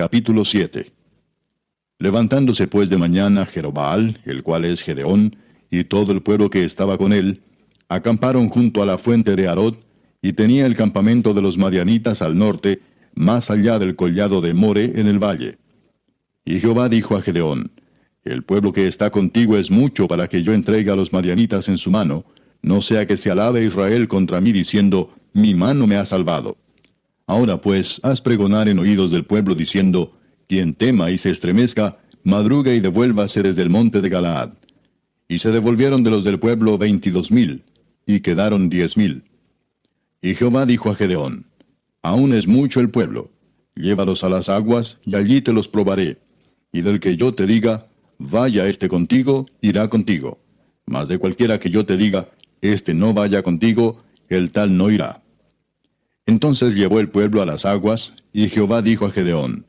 Capítulo 7. Levantándose pues de mañana Jerobbaal, el cual es Gedeón, y todo el pueblo que estaba con él, acamparon junto a la fuente de Harod, y tenía el campamento de los madianitas al norte, más allá del collado de More en el valle. Y Jehová dijo a Gedeón: El pueblo que está contigo es mucho para que yo entregue a los madianitas en su mano, no sea que se alabe Israel contra mí diciendo: Mi mano me ha salvado. Ahora pues, haz pregonar en oídos del pueblo diciendo: Quien tema y se estremezca, madrugue y devuélvase desde el monte de Galaad. Y se devolvieron de los del pueblo 22,000, y quedaron 10,000. Y Jehová dijo a Gedeón: Aún es mucho el pueblo, llévalos a las aguas, y allí te los probaré. Y del que yo te diga: Vaya este contigo, irá contigo. Mas de cualquiera que yo te diga: Este no vaya contigo, el tal no irá. Entonces llevó el pueblo a las aguas, y Jehová dijo a Gedeón: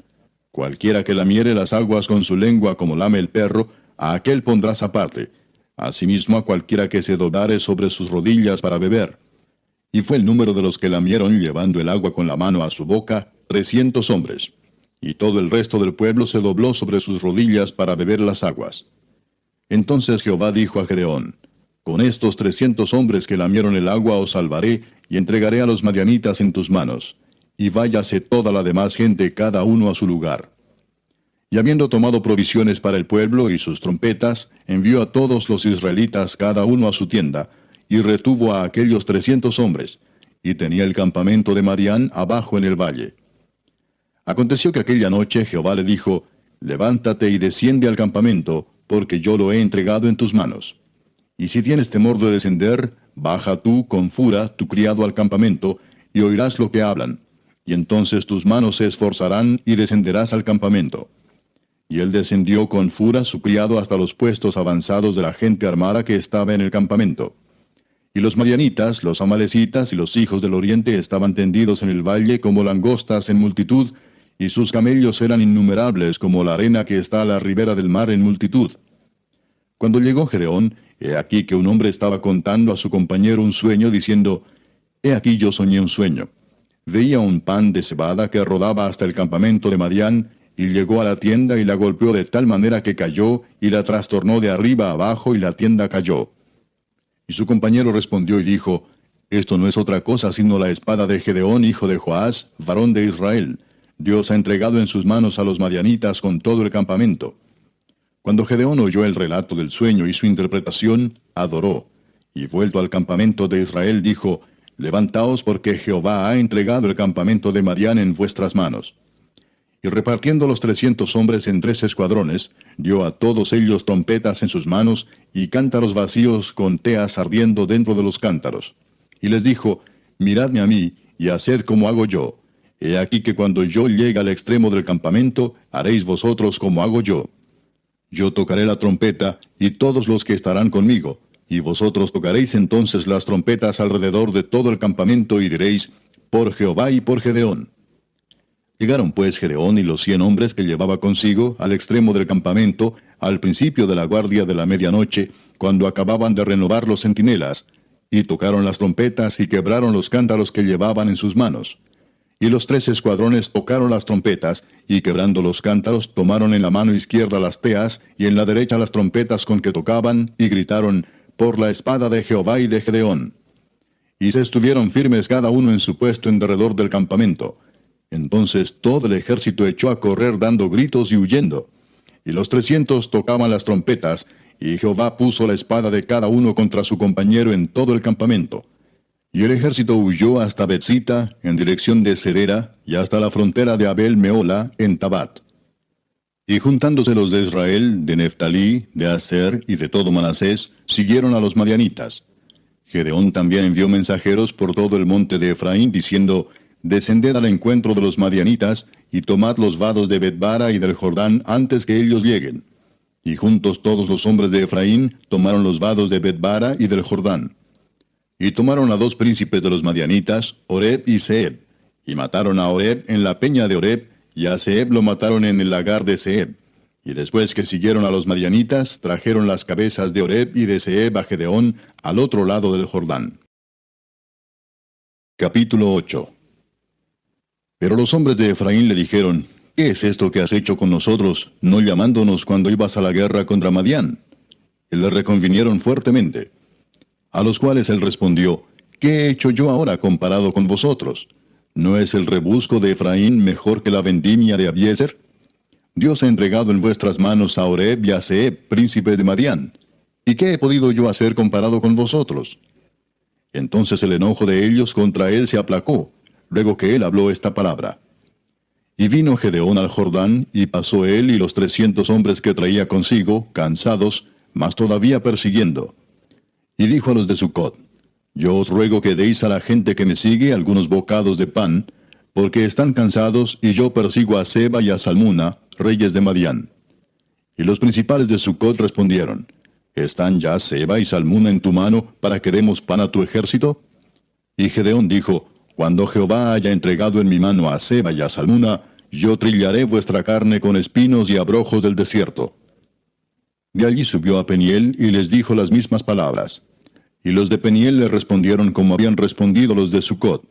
Cualquiera que lamiere las aguas con su lengua como lame el perro, a aquel pondrás aparte. Asimismo a cualquiera que se doblare sobre sus rodillas para beber. Y fue el número de los que lamieron llevando el agua con la mano a su boca, 300 hombres. Y todo el resto del pueblo se dobló sobre sus rodillas para beber las aguas. Entonces Jehová dijo a Gedeón: Con estos 300 hombres que lamieron el agua os salvaré, y entregaré a los madianitas en tus manos. Y váyase toda la demás gente cada uno a su lugar. Y habiendo tomado provisiones para el pueblo y sus trompetas, envió a todos los israelitas cada uno a su tienda, y retuvo a aquellos 300 hombres, y tenía el campamento de Madián abajo en el valle. Aconteció que aquella noche Jehová le dijo: Levántate y desciende al campamento, porque yo lo he entregado en tus manos. Y si tienes temor de descender, baja tú con Fura, tu criado, al campamento, y oirás lo que hablan. Y entonces tus manos se esforzarán y descenderás al campamento. Y él descendió con Fura, su criado, hasta los puestos avanzados de la gente armada que estaba en el campamento. Y los madianitas, los amalecitas y los hijos del oriente estaban tendidos en el valle como langostas en multitud, y sus camellos eran innumerables como la arena que está a la ribera del mar en multitud. Cuando llegó Gedeón, he aquí que un hombre estaba contando a su compañero un sueño, diciendo: He aquí yo soñé un sueño. Veía un pan de cebada que rodaba hasta el campamento de Madián, y llegó a la tienda y la golpeó de tal manera que cayó, y la trastornó de arriba a abajo, y la tienda cayó. Y su compañero respondió y dijo: Esto no es otra cosa sino la espada de Gedeón, hijo de Joás, varón de Israel. Dios ha entregado en sus manos a los madianitas con todo el campamento. Cuando Gedeón oyó el relato del sueño y su interpretación, adoró, y vuelto al campamento de Israel dijo: Levantaos, porque Jehová ha entregado el campamento de Madián en vuestras manos. Y repartiendo los 300 hombres en 3 escuadrones, dio a todos ellos trompetas en sus manos, y cántaros vacíos con teas ardiendo dentro de los cántaros. Y les dijo: Miradme a mí, y haced como hago yo. He aquí que cuando yo llegue al extremo del campamento, haréis vosotros como hago yo. Yo tocaré la trompeta, y todos los que estarán conmigo, y vosotros tocaréis entonces las trompetas alrededor de todo el campamento, y diréis: Por Jehová y por Gedeón. Llegaron pues Gedeón y los 100 hombres que llevaba consigo al extremo del campamento, al principio de la guardia de la medianoche, cuando acababan de renovar los centinelas, y tocaron las trompetas y quebraron los cántaros que llevaban en sus manos. Y los 3 escuadrones tocaron las trompetas, y quebrando los cántaros, tomaron en la mano izquierda las teas, y en la derecha las trompetas con que tocaban, y gritaron: Por la espada de Jehová y de Gedeón. Y se estuvieron firmes cada uno en su puesto en derredor del campamento. Entonces todo el ejército echó a correr dando gritos y huyendo. Y los 300 tocaban las trompetas, y Jehová puso la espada de cada uno contra su compañero en todo el campamento. Y el ejército huyó hasta Betzita, en dirección de Serera, y hasta la frontera de Abel Meola, en Tabat. Y juntándose los de Israel, de Neftalí, de Aser y de todo Manasés, siguieron a los madianitas. Gedeón también envió mensajeros por todo el monte de Efraín, diciendo: Descended al encuentro de los madianitas, y tomad los vados de Betbara y del Jordán antes que ellos lleguen. Y juntos todos los hombres de Efraín tomaron los vados de Betbara y del Jordán. Y tomaron a 2 príncipes de los madianitas, Oreb y Zeeb, y mataron a Oreb en la peña de Oreb, y a Zeeb lo mataron en el lagar de Zeeb. Y después que siguieron a los madianitas, trajeron las cabezas de Oreb y de Zeeb a Gedeón al otro lado del Jordán. Capítulo 8. Pero los hombres de Efraín le dijeron: ¿qué es esto que has hecho con nosotros, no llamándonos cuando ibas a la guerra contra Madián? Y le reconvinieron fuertemente. A los cuales él respondió, ¿qué he hecho yo ahora comparado con vosotros? ¿No es el rebusco de Efraín mejor que la vendimia de Abiezer? Dios ha entregado en vuestras manos a Oreb y a Zeeb, príncipes de Madián. ¿Y qué he podido yo hacer comparado con vosotros? Entonces el enojo de ellos contra él se aplacó, luego que él habló esta palabra. Y vino Gedeón al Jordán, y pasó él y los 300 hombres que traía consigo, cansados, mas todavía persiguiendo. Y dijo a los de Sucot, yo os ruego que deis a la gente que me sigue algunos bocados de pan, porque están cansados, y yo persigo a Seba y a Salmuna, reyes de Madián. Y los principales de Sucot respondieron, ¿están ya Seba y Salmuna en tu mano para que demos pan a tu ejército? Y Gedeón dijo, cuando Jehová haya entregado en mi mano a Seba y a Salmuna, yo trillaré vuestra carne con espinos y abrojos del desierto. De allí subió a Peniel y les dijo las mismas palabras. Y los de Peniel le respondieron como habían respondido los de Sucot.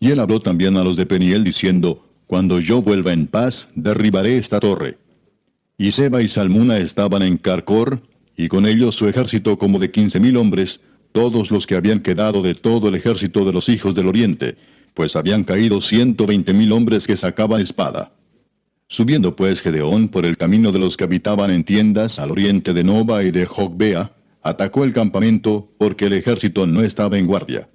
Y él habló también a los de Peniel diciendo, cuando yo vuelva en paz, derribaré esta torre. Y Seba y Salmuna estaban en Carcor, y con ellos su ejército como de 15,000 hombres, todos los que habían quedado de todo el ejército de los hijos del oriente, pues habían caído 120,000 hombres que sacaban espada. Subiendo pues Gedeón por el camino de los que habitaban en tiendas al oriente de Noba y de Jogbea, atacó el campamento porque el ejército no estaba en guardia.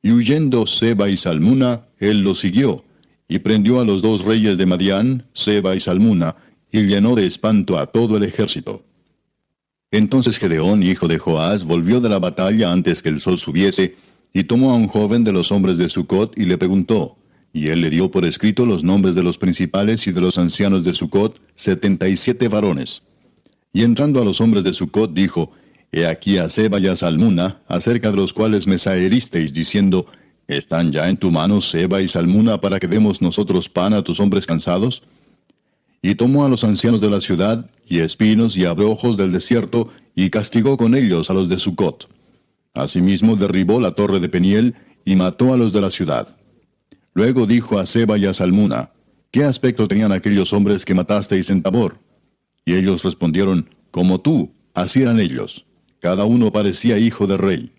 Y huyendo Seba y Salmuna, él los siguió, y prendió a los 2 reyes de Madián, Seba y Salmuna, y llenó de espanto a todo el ejército. Entonces Gedeón, hijo de Joás, volvió de la batalla antes que el sol subiese, y tomó a un joven de los hombres de Sucot y le preguntó, y él le dio por escrito los nombres de los principales y de los ancianos de Sucot, 77 varones. Y entrando a los hombres de Sucot dijo, he aquí a Seba y a Salmuna, acerca de los cuales me zaheristeis, diciendo, ¿están ya en tu mano Seba y Salmuna para que demos nosotros pan a tus hombres cansados? Y tomó a los ancianos de la ciudad, y espinos y abrojos del desierto, y castigó con ellos a los de Sucot. Asimismo derribó la torre de Peniel, y mató a los de la ciudad. Luego dijo a Seba y a Salmuna, ¿qué aspecto tenían aquellos hombres que matasteis en Tabor? Y ellos respondieron, como tú, así eran ellos. Cada uno parecía hijo de rey.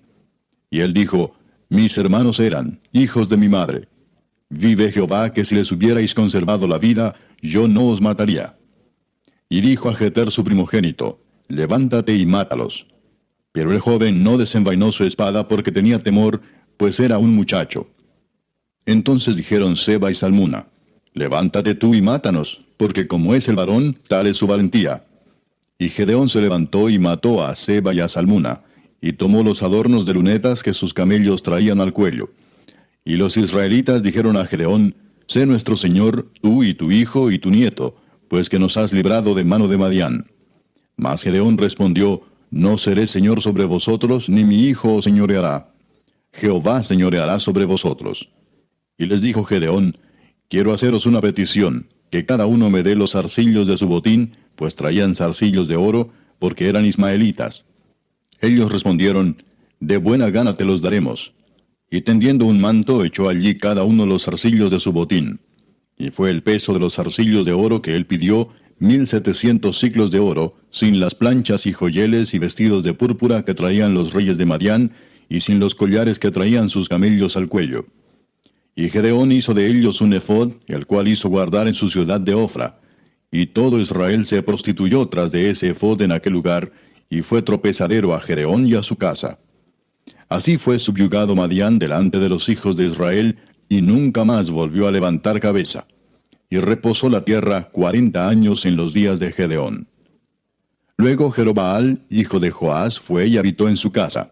Y él dijo, mis hermanos eran hijos de mi madre. Vive Jehová que si les hubierais conservado la vida, yo no os mataría. Y dijo a Jeter su primogénito, levántate y mátalos. Pero el joven no desenvainó su espada porque tenía temor, pues era un muchacho. Entonces dijeron Seba y Salmuna, levántate tú y mátanos, porque como es el varón, tal es su valentía. Y Gedeón se levantó y mató a Seba y a Salmuna, y tomó los adornos de lunetas que sus camellos traían al cuello. Y los israelitas dijeron a Gedeón, sé nuestro señor, tú y tu hijo y tu nieto, pues que nos has librado de mano de Madián. Mas Gedeón respondió, no seré señor sobre vosotros, ni mi hijo os señoreará. Jehová señoreará sobre vosotros. Y les dijo Gedeón, quiero haceros una petición, que cada uno me dé los zarcillos de su botín, pues traían zarcillos de oro, porque eran ismaelitas. Ellos respondieron, de buena gana te los daremos. Y tendiendo un manto, echó allí cada uno los zarcillos de su botín. Y fue el peso de los zarcillos de oro que él pidió, 1,700 siclos de oro, sin las planchas y joyeles y vestidos de púrpura que traían los reyes de Madián, y sin los collares que traían sus camellos al cuello. Y Gedeón hizo de ellos un efod, el cual hizo guardar en su ciudad de Ofra. Y todo Israel se prostituyó tras de ese efod en aquel lugar, y fue tropezadero a Gedeón y a su casa. Así fue subyugado Madián delante de los hijos de Israel, y nunca más volvió a levantar cabeza. Y reposó la tierra 40 años en los días de Gedeón. Luego Jerobaal, hijo de Joás, fue y habitó en su casa.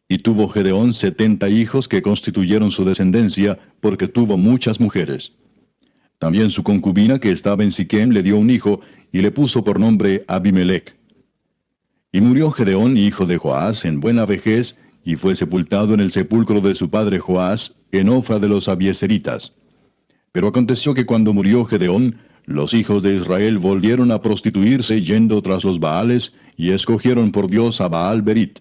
Y tuvo Gedeón 70 hijos que constituyeron su descendencia, porque tuvo muchas mujeres. También su concubina que estaba en Siquem le dio un hijo, y le puso por nombre Abimelech. Y murió Gedeón, hijo de Joás, en buena vejez, y fue sepultado en el sepulcro de su padre Joás, en Ofra de los Abieseritas. Pero aconteció que cuando murió Gedeón, los hijos de Israel volvieron a prostituirse yendo tras los Baales, y escogieron por Dios a Baal Berit.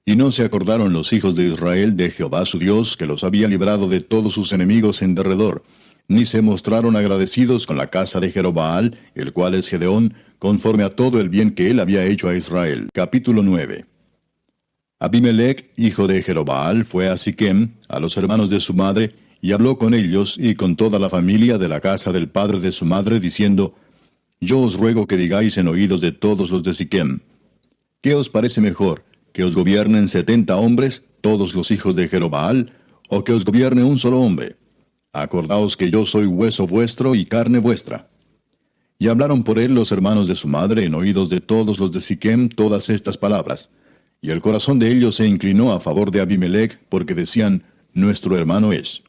Y no se acordaron los hijos de Israel de Jehová su Dios, que los había librado de todos sus enemigos en derredor, ni se mostraron agradecidos con la casa de Jerobaal, el cual es Gedeón, conforme a todo el bien que él había hecho a Israel. Capítulo 9. Abimelech, hijo de Jerobaal, fue a Siquem, a los hermanos de su madre, y habló con ellos y con toda la familia de la casa del padre de su madre, diciendo: Yo os ruego que digáis en oídos de todos los de Siquem: ¿Qué os parece mejor, que os gobiernen 70 hombres, todos los hijos de Jerobaal, o que os gobierne un solo hombre? Acordaos que yo soy hueso vuestro y carne vuestra. Y hablaron por él los hermanos de su madre en oídos de todos los de Siquem todas estas palabras. Y el corazón de ellos se inclinó a favor de Abimelech, porque decían: Nuestro hermano es.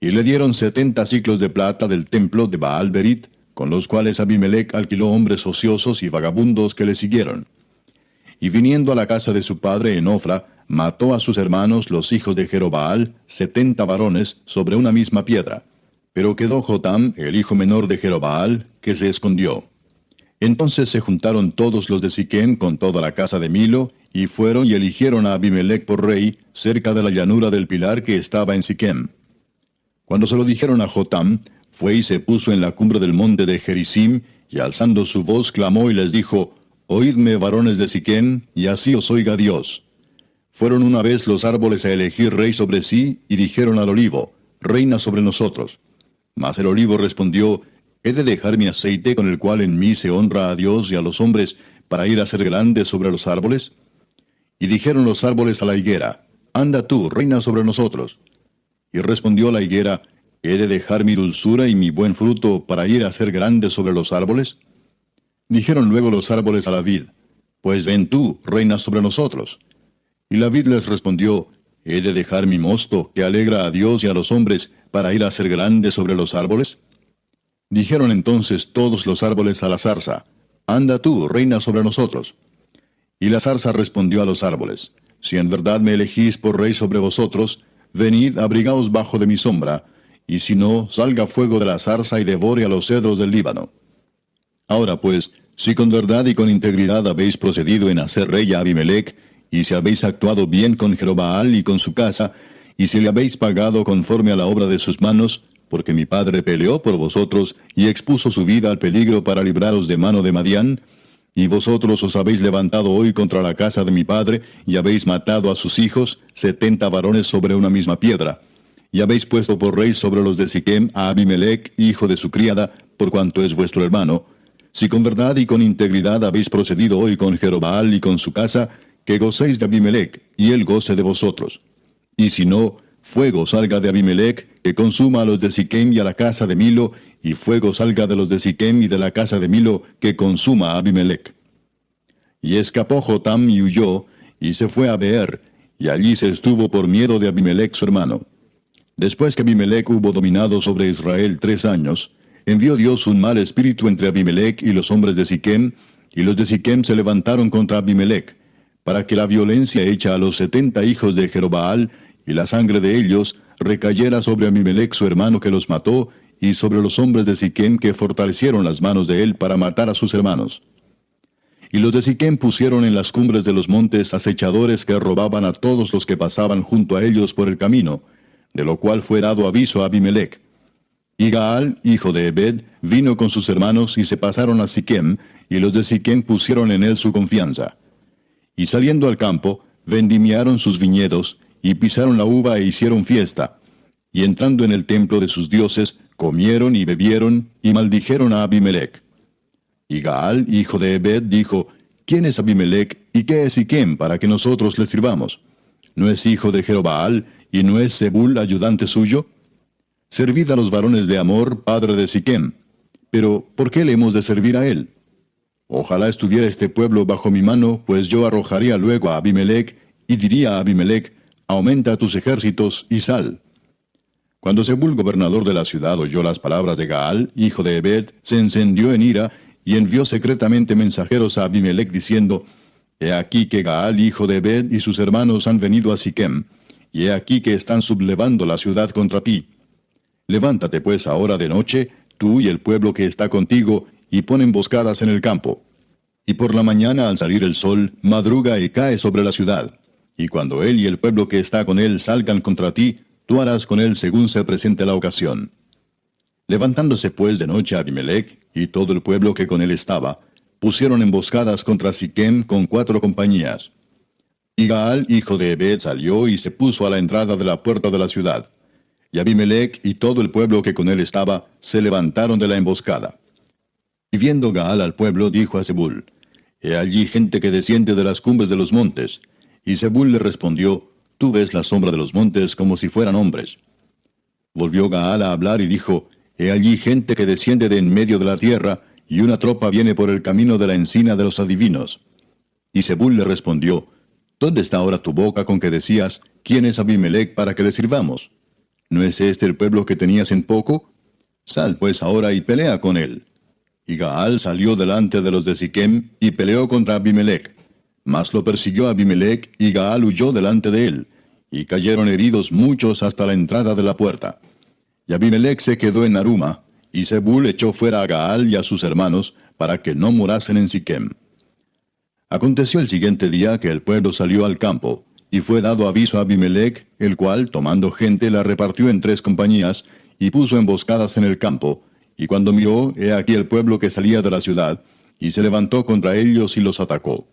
Y le dieron 70 siclos de plata del templo de Baal-Berit, con los cuales Abimelech alquiló hombres ociosos y vagabundos que le siguieron. Y viniendo a la casa de su padre en Ofra, mató a sus hermanos los hijos de Jerobaal, 70 varones, sobre una misma piedra. Pero quedó Jotam, el hijo menor de Jerobaal, que se escondió. Entonces se juntaron todos los de Siquem con toda la casa de Milo, y fueron y eligieron a Abimelech por rey, cerca de la llanura del pilar que estaba en Siquem. Cuando se lo dijeron a Jotam, fue y se puso en la cumbre del monte de Gerizim, y alzando su voz clamó y les dijo: Oídme, varones de Siquem, y así os oiga Dios. Fueron una vez los árboles a elegir rey sobre sí, y dijeron al olivo: Reina sobre nosotros. Mas el olivo respondió: ¿He de dejar mi aceite con el cual en mí se honra a Dios y a los hombres, para ir a ser grande sobre los árboles? Y dijeron los árboles a la higuera: Anda tú, reina sobre nosotros. Y respondió la higuera: ¿He de dejar mi dulzura y mi buen fruto para ir a ser grande sobre los árboles? Dijeron luego los árboles a la vid: Pues ven tú, reina sobre nosotros. Y la vid les respondió: ¿He de dejar mi mosto, que alegra a Dios y a los hombres, para ir a ser grande sobre los árboles? Dijeron entonces todos los árboles a la zarza: Anda tú, reina sobre nosotros. Y la zarza respondió a los árboles: Si en verdad me elegís por rey sobre vosotros, venid, abrigaos bajo de mi sombra, y si no, salga fuego de la zarza y devore a los cedros del Líbano. Ahora pues, si con verdad y con integridad habéis procedido en hacer rey a Abimelech, y si habéis actuado bien con Jerobaal y con su casa, y si le habéis pagado conforme a la obra de sus manos, porque mi padre peleó por vosotros y expuso su vida al peligro para libraros de mano de Madián, y vosotros os habéis levantado hoy contra la casa de mi padre, y habéis matado a sus hijos, 70 varones sobre una misma piedra, y habéis puesto por rey sobre los de Siquem a Abimelech, hijo de su criada, por cuanto es vuestro hermano. Si con verdad y con integridad habéis procedido hoy con Jerobaal y con su casa, que gocéis de Abimelech, y él goce de vosotros. Y si no, fuego salga de Abimelech, que consuma a los de Siquem y a la casa de Milo, y fuego salga de los de Siquem y de la casa de Milo, que consuma a Abimelech. Y escapó Jotam y huyó, y se fue a Beer, y allí se estuvo por miedo de Abimelech su hermano. Después que Abimelech hubo dominado sobre Israel 3 años, envió Dios un mal espíritu entre Abimelech y los hombres de Siquem, y los de Siquem se levantaron contra Abimelech, para que la violencia hecha a los 70 hijos de Jerobaal, y la sangre de ellos, recayera sobre Abimelech su hermano que los mató, y sobre los hombres de Siquem que fortalecieron las manos de él para matar a sus hermanos. Y los de Siquem pusieron en las cumbres de los montes acechadores que robaban a todos los que pasaban junto a ellos por el camino, de lo cual fue dado aviso a Abimelech. Y Gaal, hijo de Ebed, vino con sus hermanos y se pasaron a Siquem, y los de Siquem pusieron en él su confianza. Y saliendo al campo, vendimiaron sus viñedos, y pisaron la uva e hicieron fiesta. Y entrando en el templo de sus dioses, comieron y bebieron, y maldijeron a Abimelech. Y Gaal, hijo de Ebed, dijo: ¿Quién es Abimelech, y qué es Siquem, para que nosotros le sirvamos? ¿No es hijo de Jerobaal, y no es Zebul ayudante suyo? Servid a los varones de Amor, padre de Siquem. Pero, ¿por qué le hemos de servir a él? Ojalá estuviera este pueblo bajo mi mano, pues yo arrojaría luego a Abimelech, y diría a Abimelech: Aumenta tus ejércitos y sal. Cuando Zebul, gobernador de la ciudad, oyó las palabras de Gaal, hijo de Ebed, se encendió en ira, y envió secretamente mensajeros a Abimelech, diciendo: He aquí que Gaal, hijo de Ebed, y sus hermanos han venido a Siquem, y he aquí que están sublevando la ciudad contra ti. Levántate pues ahora de noche, tú y el pueblo que está contigo, y pon emboscadas en el campo. Y por la mañana al salir el sol, madruga y cae sobre la ciudad. Y cuando él y el pueblo que está con él salgan contra ti, tú harás con él según se presente la ocasión. Levantándose pues de noche Abimelech y todo el pueblo que con él estaba, pusieron emboscadas contra Siquem con 4 compañías. Y Gaal, hijo de Ebed, salió y se puso a la entrada de la puerta de la ciudad. Y Abimelech y todo el pueblo que con él estaba se levantaron de la emboscada. Y viendo Gaal al pueblo, dijo a Zebul: He allí gente que desciende de las cumbres de los montes. Y Zebul le respondió: Tú ves la sombra de los montes como si fueran hombres. Volvió Gaal a hablar y dijo: He allí gente que desciende de en medio de la tierra, y una tropa viene por el camino de la encina de los adivinos. Y Zebul le respondió: ¿Dónde está ahora tu boca con que decías: ¿Quién es Abimelech para que le sirvamos? ¿No es este el pueblo que tenías en poco? Sal pues ahora y pelea con él. Y Gaal salió delante de los de Siquem y peleó contra Abimelech. Mas lo persiguió Abimelech, y Gaal huyó delante de él, y cayeron heridos muchos hasta la entrada de la puerta. Y Abimelech se quedó en Aruma, y Zebul echó fuera a Gaal y a sus hermanos, para que no morasen en Siquem. Aconteció el siguiente día que el pueblo salió al campo, y fue dado aviso a Abimelech, el cual, tomando gente, la repartió en 3 compañías, y puso emboscadas en el campo, y cuando miró, he aquí el pueblo que salía de la ciudad, y se levantó contra ellos y los atacó.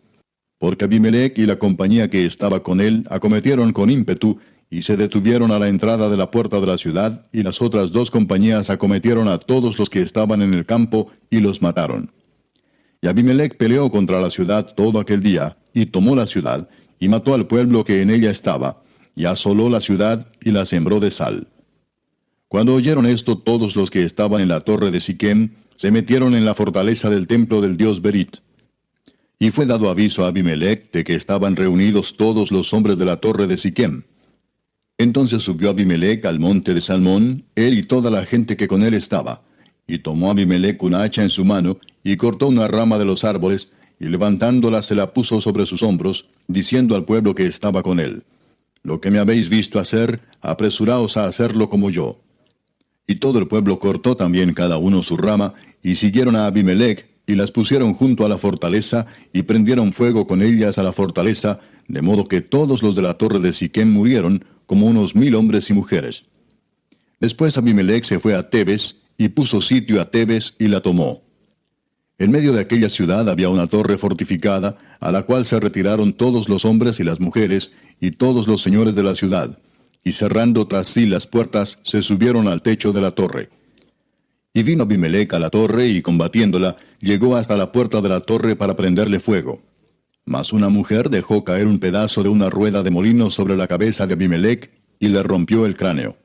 Porque Abimelech y la compañía que estaba con él acometieron con ímpetu, y se detuvieron a la entrada de la puerta de la ciudad, y las otras 2 compañías acometieron a todos los que estaban en el campo, y los mataron. Y Abimelech peleó contra la ciudad todo aquel día, y tomó la ciudad, y mató al pueblo que en ella estaba, y asoló la ciudad, y la sembró de sal. Cuando oyeron esto, todos los que estaban en la torre de Siquem se metieron en la fortaleza del templo del dios Berit. Y fue dado aviso a Abimelech de que estaban reunidos todos los hombres de la torre de Siquem. Entonces subió Abimelech al monte de Salmón, él y toda la gente que con él estaba. Y tomó Abimelech una hacha en su mano, y cortó una rama de los árboles, y levantándola se la puso sobre sus hombros, diciendo al pueblo que estaba con él: Lo que me habéis visto hacer, apresuraos a hacerlo como yo. Y todo el pueblo cortó también cada uno su rama, y siguieron a Abimelech, y las pusieron junto a la fortaleza, y prendieron fuego con ellas a la fortaleza, de modo que todos los de la torre de Siquem murieron, como unos 1000 hombres y mujeres. Después Abimelech se fue a Tebes, y puso sitio a Tebes, y la tomó. En medio de aquella ciudad había una torre fortificada, a la cual se retiraron todos los hombres y las mujeres, y todos los señores de la ciudad, y cerrando tras sí las puertas, se subieron al techo de la torre. Y vino Abimelech a la torre, y combatiéndola, llegó hasta la puerta de la torre para prenderle fuego. Mas una mujer dejó caer un pedazo de una rueda de molino sobre la cabeza de Abimelech, y le rompió el cráneo.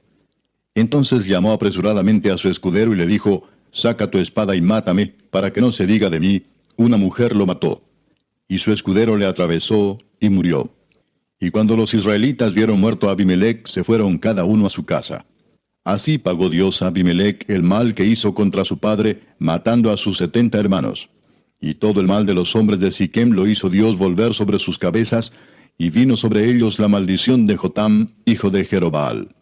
Entonces llamó apresuradamente a su escudero y le dijo: Saca tu espada y mátame, para que no se diga de mí: Una mujer lo mató. Y su escudero le atravesó, y murió. Y cuando los israelitas vieron muerto a Abimelech, se fueron cada uno a su casa. Así pagó Dios a Abimelech el mal que hizo contra su padre, matando a sus 70 hermanos. Y todo el mal de los hombres de Siquem lo hizo Dios volver sobre sus cabezas, y vino sobre ellos la maldición de Jotam, hijo de Jerobaal.